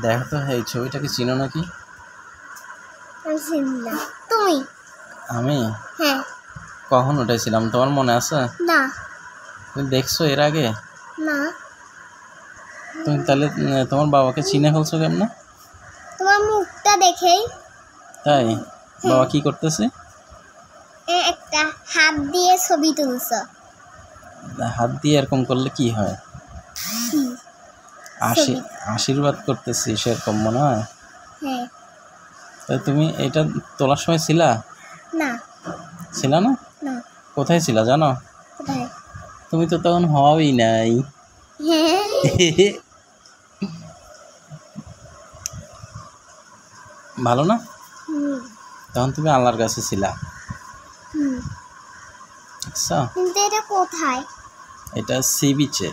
দেখো তো এই ছবিটাকে চিনো নাকি? আমি চিনি না। তুমি? আমি হ্যাঁ। কখন উঠেছিলাম তোমার মনে আছে? না। তুমি দেখছো এর আগে? না। তুমি তাহলে তোমার বাবাকে চিনে ফেলছো কেমনে? তোমার মুখটা দেখেই। তাই? বাবা কি করতেছে? একটা হাত দিয়ে ছবি তুলছো। হাত দিয়ে এরকম করলে কি হয়? আশীর্বাদ করতেছি সেরকম মনে হয়। হ্যাঁ। তাই তুমি এটা তোলার সময় ছিলা? না। ছিলা না? না। কোথায় ছিলা জানো? কোথায়? তুমি তো তখন হওয়াই নাই। ভালো না? তখন তুমি আল্লাহর কাছে ছিলা। আচ্ছা, কিন্তু এটা কোথায়? এটা সি বিচে।